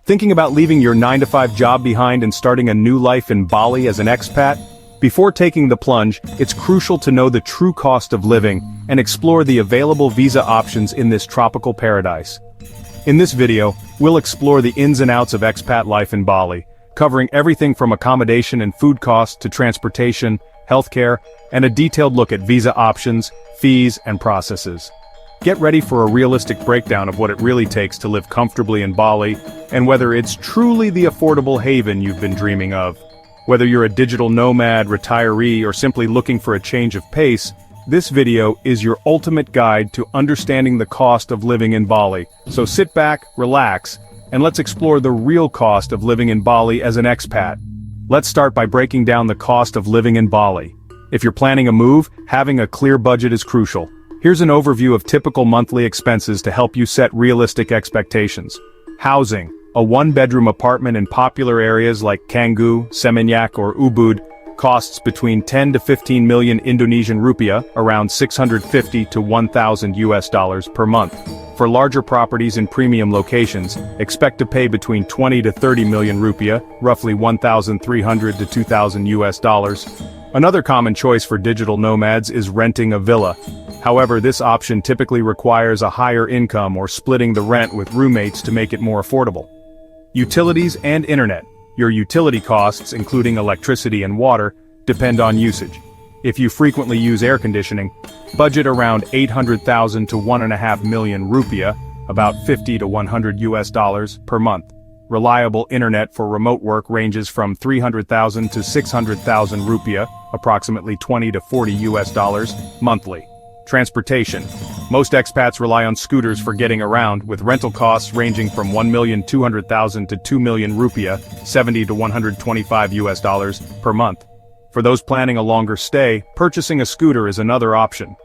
Thinking about leaving your 9-to-5 job behind and starting a new life in Bali as an expat? Before taking the plunge, it's crucial to know the true cost of living and explore the available visa options in this tropical paradise. In this video, we'll explore the ins and outs of expat life in Bali, covering everything from accommodation and food costs to transportation, healthcare, and a detailed look at visa options, fees, and processes. Get ready for a realistic breakdown of what it really takes to live comfortably in Bali, and whether it's truly the affordable haven you've been dreaming of. Whether you're a digital nomad, retiree, or simply looking for a change of pace, this video is your ultimate guide to understanding the cost of living in Bali. So sit back, relax, and let's explore the real cost of living in Bali as an expat. Let's start by breaking down the cost of living in Bali. If you're planning a move, having a clear budget is crucial. Here's an overview of typical monthly expenses to help you set realistic expectations. Housing. A one-bedroom apartment in popular areas like Canggu, Seminyak, or Ubud costs between 10 to 15 million Indonesian rupiah, around 650 to 1,000 US dollars per month. For larger properties in premium locations, expect to pay between 20 to 30 million rupiah, roughly 1,300 to 2,000 US dollars. Another common choice for digital nomads is renting a villa. However, this option typically requires a higher income or splitting the rent with roommates to make it more affordable. Utilities and internet. Your utility costs, including electricity and water, depend on usage. If you frequently use air conditioning, budget around 800,000 to 1.5 million rupiah, about 50 to 100 US dollars per month. Reliable internet for remote work ranges from 300,000 to 600,000 rupiah, approximately 20 to 40 US dollars, monthly. Transportation. Most expats rely on scooters for getting around, with rental costs ranging from 1,200,000 to 2 million rupiah, 70 to 125 US dollars, per month. For those planning a longer stay, purchasing a scooter is another option.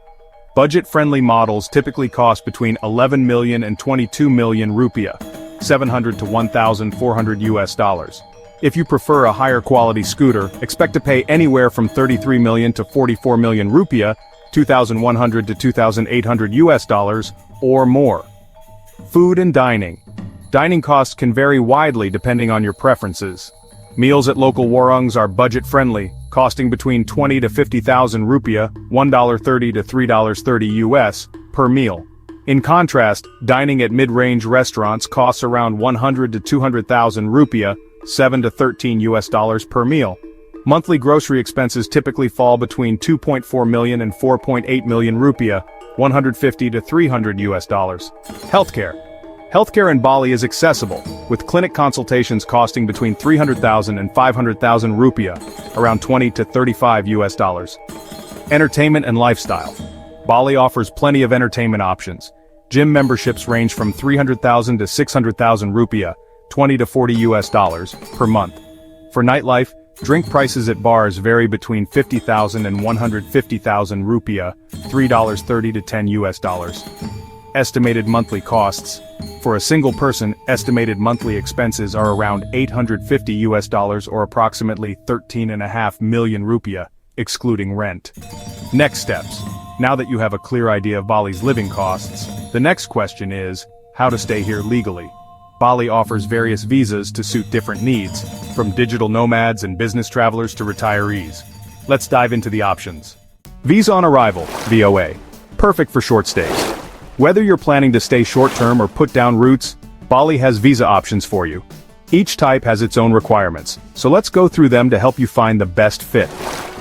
Budget-friendly models typically cost between 11 million and 22 million rupiah, 700 to 1,400 US dollars. If you prefer a higher quality scooter, expect to pay anywhere from 33 million to 44 million rupiah, 2,100 to 2,800 US dollars, or more. Food and dining. Dining costs can vary widely depending on your preferences. Meals at local warungs are budget-friendly, costing between 20 to 50,000 rupiah, $1.30 to $3.30 US, per meal. In contrast, dining at mid-range restaurants costs around 100 to 200,000 rupiah, 7 to 13 US dollars per meal. Monthly grocery expenses typically fall between 2.4 million and 4.8 million rupiah, 150 to 300 US dollars. Healthcare. Healthcare in Bali is accessible, with clinic consultations costing between 300,000 and 500,000 rupiah, around 20 to 35 US dollars. Entertainment and lifestyle. Bali offers plenty of entertainment options. Gym memberships range from 300,000 to 600,000 rupiah, 20 to 40 US dollars, per month. For nightlife, drink prices at bars vary between 50,000 and 150,000 rupiah, $3.30 to 10 US dollars. Estimated monthly costs. For a single person, estimated monthly expenses are around 850 US dollars or approximately 13.5 million rupiah, excluding rent. Next steps. Now that you have a clear idea of Bali's living costs, the next question is, how to stay here legally. Bali offers various visas to suit different needs, from digital nomads and business travelers to retirees. Let's dive into the options. Visa on arrival, VOA. Perfect for short stays. Whether you're planning to stay short-term or put down roots, Bali has visa options for you. Each type has its own requirements, so let's go through them to help you find the best fit.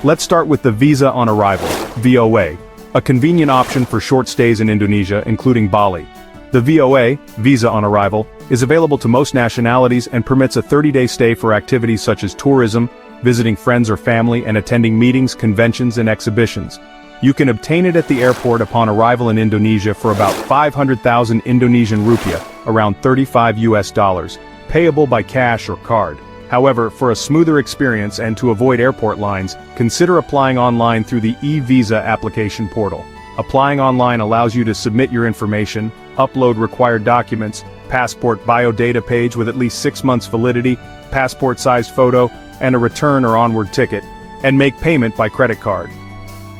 Let's start with the Visa on Arrival, VOA, a convenient option for short stays in Indonesia, including Bali. The VOA, Visa on Arrival, is available to most nationalities and permits a 30-day stay for activities such as tourism, visiting friends or family, and attending meetings, conventions, and exhibitions. You can obtain it at the airport upon arrival in Indonesia for about 500,000 Indonesian rupiah, around 35 US dollars, payable by cash or card. However, for a smoother experience and to avoid airport lines, consider applying online through the e-Visa application portal. Applying online allows you to submit your information, upload required documents, passport biodata page with at least 6 months validity, passport-sized photo, and a return or onward ticket, and make payment by credit card.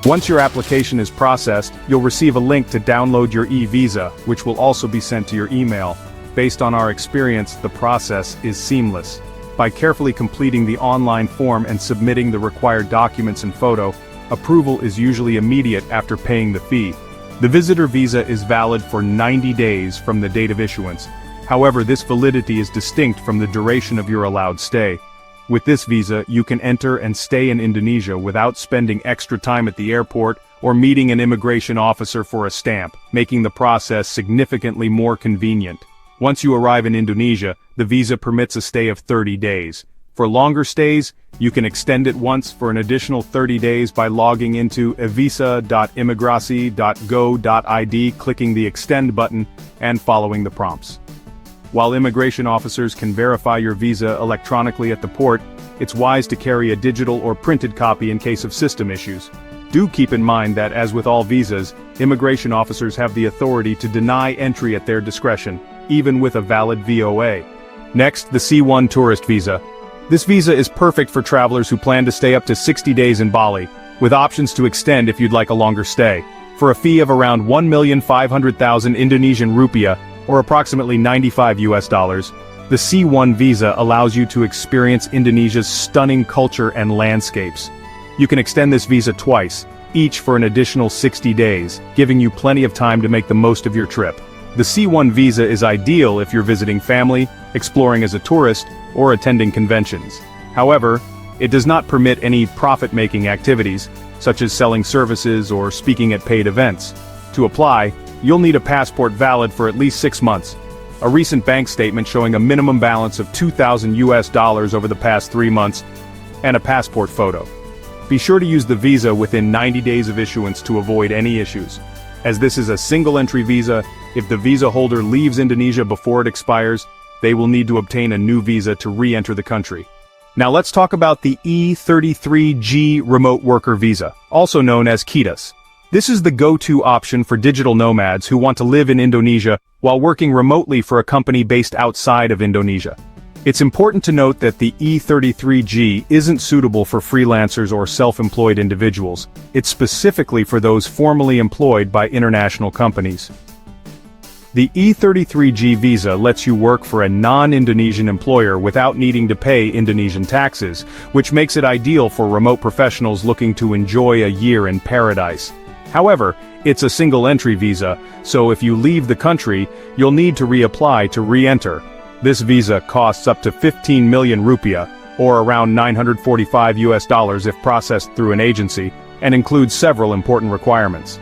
Once your application is processed, you'll receive a link to download your e-Visa, which will also be sent to your email. Based on our experience, the process is seamless. By carefully completing the online form and submitting the required documents and photo, approval is usually immediate after paying the fee. The visitor visa is valid for 90 days from the date of issuance. However, this validity is distinct from the duration of your allowed stay. With this visa, you can enter and stay in Indonesia without spending extra time at the airport or meeting an immigration officer for a stamp, making the process significantly more convenient. Once you arrive in Indonesia, the visa permits a stay of 30 days. For longer stays, you can extend it once for an additional 30 days by logging into evisa.imigrasi.go.id, clicking the Extend button, and following the prompts. While immigration officers can verify your visa electronically at the port, it's wise to carry a digital or printed copy in case of system issues. Do keep in mind that, as with all visas, immigration officers have the authority to deny entry at their discretion, even with a valid VOA. Next, the C1 tourist visa. This visa is perfect for travelers who plan to stay up to 60 days in Bali, with options to extend if you'd like a longer stay. For a fee of around 1,500,000 Indonesian rupiah, or approximately $95, the C1 visa allows you to experience Indonesia's stunning culture and landscapes. You can extend this visa twice, each for an additional 60 days, giving you plenty of time to make the most of your trip. The C1 visa is ideal if you're visiting family, exploring as a tourist, or attending conventions. However, it does not permit any profit-making activities, such as selling services or speaking at paid events. To apply, you'll need a passport valid for at least 6 months, a recent bank statement showing a minimum balance of $2,000 over the past 3 months, and a passport photo. Be sure to use the visa within 90 days of issuance to avoid any issues. As this is a single-entry visa, if the visa holder leaves Indonesia before it expires, they will need to obtain a new visa to re-enter the country. Now let's talk about the E33G Remote Worker Visa, also known as KITAS. This is the go-to option for digital nomads who want to live in Indonesia while working remotely for a company based outside of Indonesia. It's important to note that the E33G isn't suitable for freelancers or self-employed individuals. It's specifically for those formally employed by international companies. The E33G visa lets you work for a non-Indonesian employer without needing to pay Indonesian taxes, which makes it ideal for remote professionals looking to enjoy a year in paradise. However, it's a single-entry visa, so if you leave the country, you'll need to reapply to re-enter. This visa costs up to 15 million rupiah, or around $945 if processed through an agency, and includes several important requirements.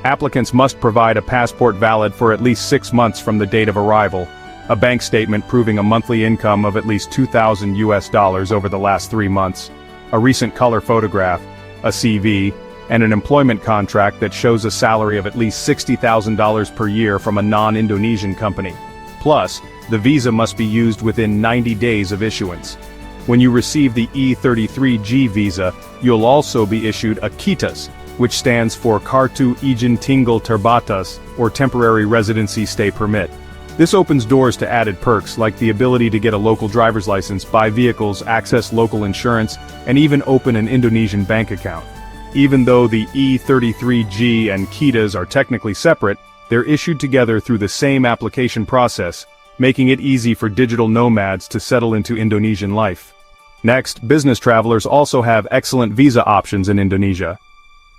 Applicants must provide a passport valid for at least 6 months from the date of arrival, a bank statement proving a monthly income of at least $2,000 over the last 3 months, a recent color photograph, a CV, and an employment contract that shows a salary of at least $60,000 per year from a non-Indonesian company. Plus, the visa must be used within 90 days of issuance. When you receive the E33G visa, you'll also be issued a KITAS, which stands for Kartu Izin Tinggal Terbatas, or Temporary Residency Stay Permit. This opens doors to added perks like the ability to get a local driver's license, buy vehicles, access local insurance, and even open an Indonesian bank account. Even though the E33G and KITAS are technically separate, they're issued together through the same application process, making it easy for digital nomads to settle into Indonesian life. Next, business travelers also have excellent visa options in Indonesia.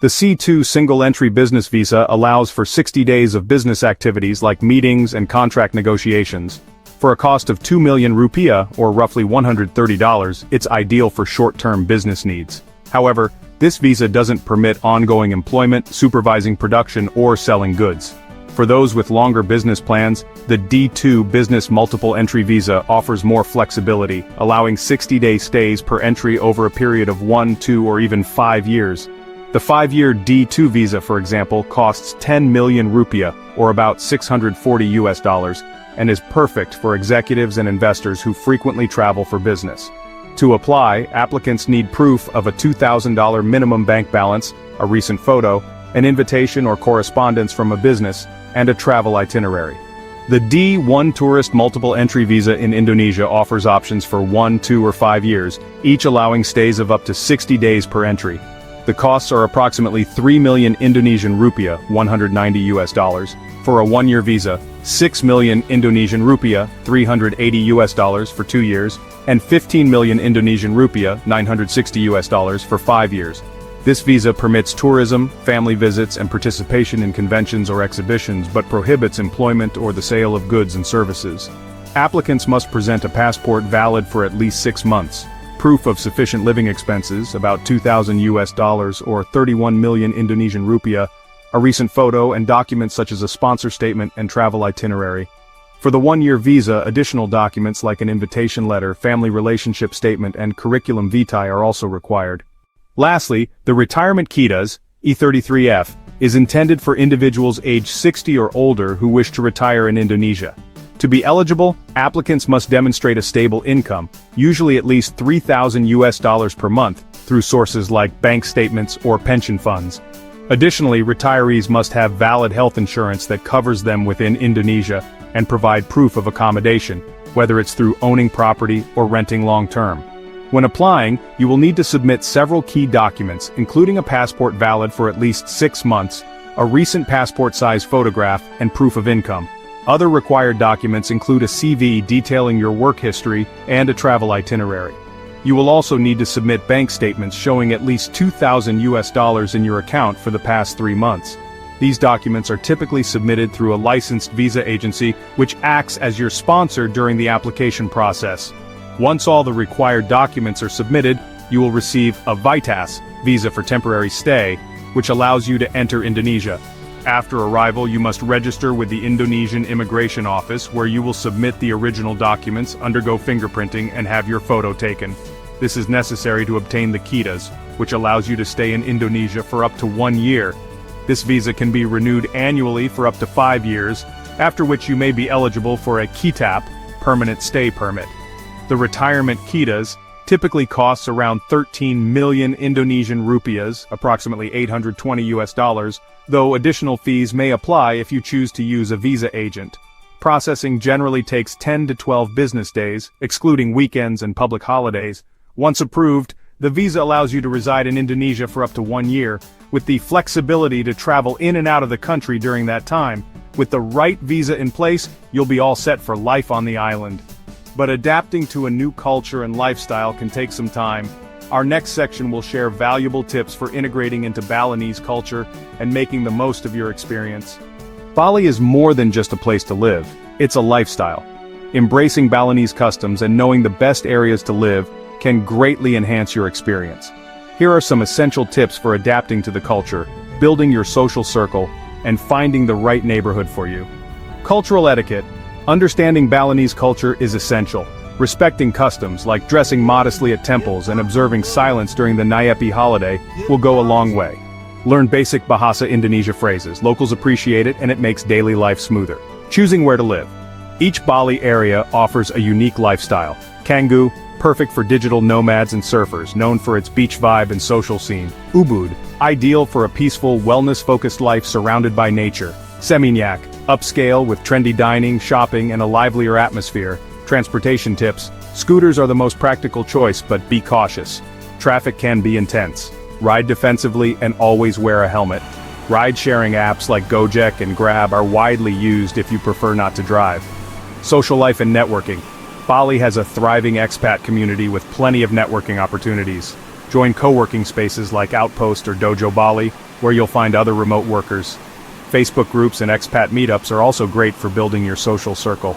The C2 single-entry business visa allows for 60 days of business activities like meetings and contract negotiations. For a cost of 2 million rupiah, or roughly $130, it's ideal for short-term business needs. However, this visa doesn't permit ongoing employment, supervising production, or selling goods. For those with longer business plans, the D2 Business Multiple Entry Visa offers more flexibility, allowing 60-day stays per entry over a period of 1, 2, or even 5 years. The 5-year D2 visa, for example, costs 10 million rupiah, or about $640, and is perfect for executives and investors who frequently travel for business. To apply, applicants need proof of a $2,000 minimum bank balance, a recent photo, an invitation or correspondence from a business, and a travel itinerary. The D1 Tourist Multiple Entry Visa in Indonesia offers options for 1, 2, or 5 years, each allowing stays of up to 60 days per entry. The costs are approximately 3 million Indonesian rupiah, $190, for a 1-year visa, 6 million Indonesian rupiah, $380 for 2 years, and 15 million Indonesian rupiah, $960 for 5 years. This visa permits tourism, family visits, and participation in conventions or exhibitions, but prohibits employment or the sale of goods and services. Applicants must present a passport valid for at least 6 months, proof of sufficient living expenses, about $2,000 or 31 million Indonesian rupiah, a recent photo, and documents such as a sponsor statement and travel itinerary. For the 1-year visa, additional documents like an invitation letter, family relationship statement, and curriculum vitae are also required. Lastly, the retirement quitas, E33F, is intended for individuals aged 60 or older who wish to retire in Indonesia. To be eligible, applicants must demonstrate a stable income, usually at least $3,000 per month, through sources like bank statements or pension funds. Additionally, retirees must have valid health insurance that covers them within Indonesia and provide proof of accommodation, whether it's through owning property or renting long-term. When applying, you will need to submit several key documents, including a passport valid for at least 6 months, a recent passport-size photograph, and proof of income. Other required documents include a CV detailing your work history and a travel itinerary. You will also need to submit bank statements showing at least $2,000 in your account for the past 3 months. These documents are typically submitted through a licensed visa agency, which acts as your sponsor during the application process. Once all the required documents are submitted, you will receive a VITAS, visa for temporary stay, which allows you to enter Indonesia. After arrival, you must register with the Indonesian Immigration Office, where you will submit the original documents, undergo fingerprinting, and have your photo taken. This is necessary to obtain the quitas, which allows you to stay in Indonesia for up to 1 year. This visa can be renewed annually for up to 5 years, after which you may be eligible for a QITAP, permanent stay permit. The retirement quitas typically costs around 13 million Indonesian rupiahs, approximately $820, though additional fees may apply if you choose to use a visa agent. Processing generally takes 10 to 12 business days, excluding weekends and public holidays. Once approved, the visa allows you to reside in Indonesia for up to 1 year, with the flexibility to travel in and out of the country during that time. With the right visa in place, you'll be all set for life on the island. But adapting to a new culture and lifestyle can take some time. Our next section will share valuable tips for integrating into Balinese culture and making the most of your experience. Bali is more than just a place to live, it's a lifestyle. Embracing Balinese customs and knowing the best areas to live can greatly enhance your experience. Here are some essential tips for adapting to the culture, building your social circle, and finding the right neighborhood for you. Cultural etiquette. Understanding Balinese culture is essential. Respecting customs, like dressing modestly at temples and observing silence during the Nyepi holiday, will go a long way. Learn basic Bahasa Indonesia phrases. Locals appreciate it and it makes daily life smoother. Choosing where to live. Each Bali area offers a unique lifestyle. Canggu, perfect for digital nomads and surfers, known for its beach vibe and social scene. Ubud, ideal for a peaceful, wellness-focused life surrounded by nature. Seminyak, upscale with trendy dining, shopping, and a livelier atmosphere. Transportation tips. Scooters are the most practical choice, but be cautious. Traffic can be intense. Ride defensively and always wear a helmet. Ride-sharing apps like Gojek and Grab are widely used if you prefer not to drive. Social life and networking. Bali has a thriving expat community with plenty of networking opportunities. Join co-working spaces like Outpost or Dojo Bali, where you'll find other remote workers. Facebook groups and expat meetups are also great for building your social circle.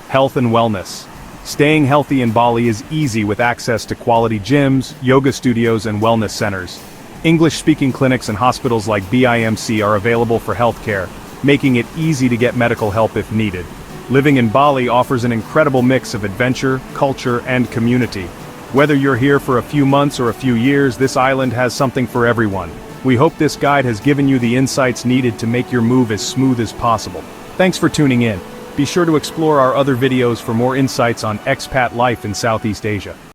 Health and wellness. Staying healthy in Bali is easy with access to quality gyms, yoga studios, and wellness centers. English-speaking clinics and hospitals like BIMC are available for healthcare, making it easy to get medical help if needed. Living in Bali offers an incredible mix of adventure, culture, and community. Whether you're here for a few months or a few years, this island has something for everyone. We hope this guide has given you the insights needed to make your move as smooth as possible. Thanks for tuning in. Be sure to explore our other videos for more insights on expat life in Southeast Asia.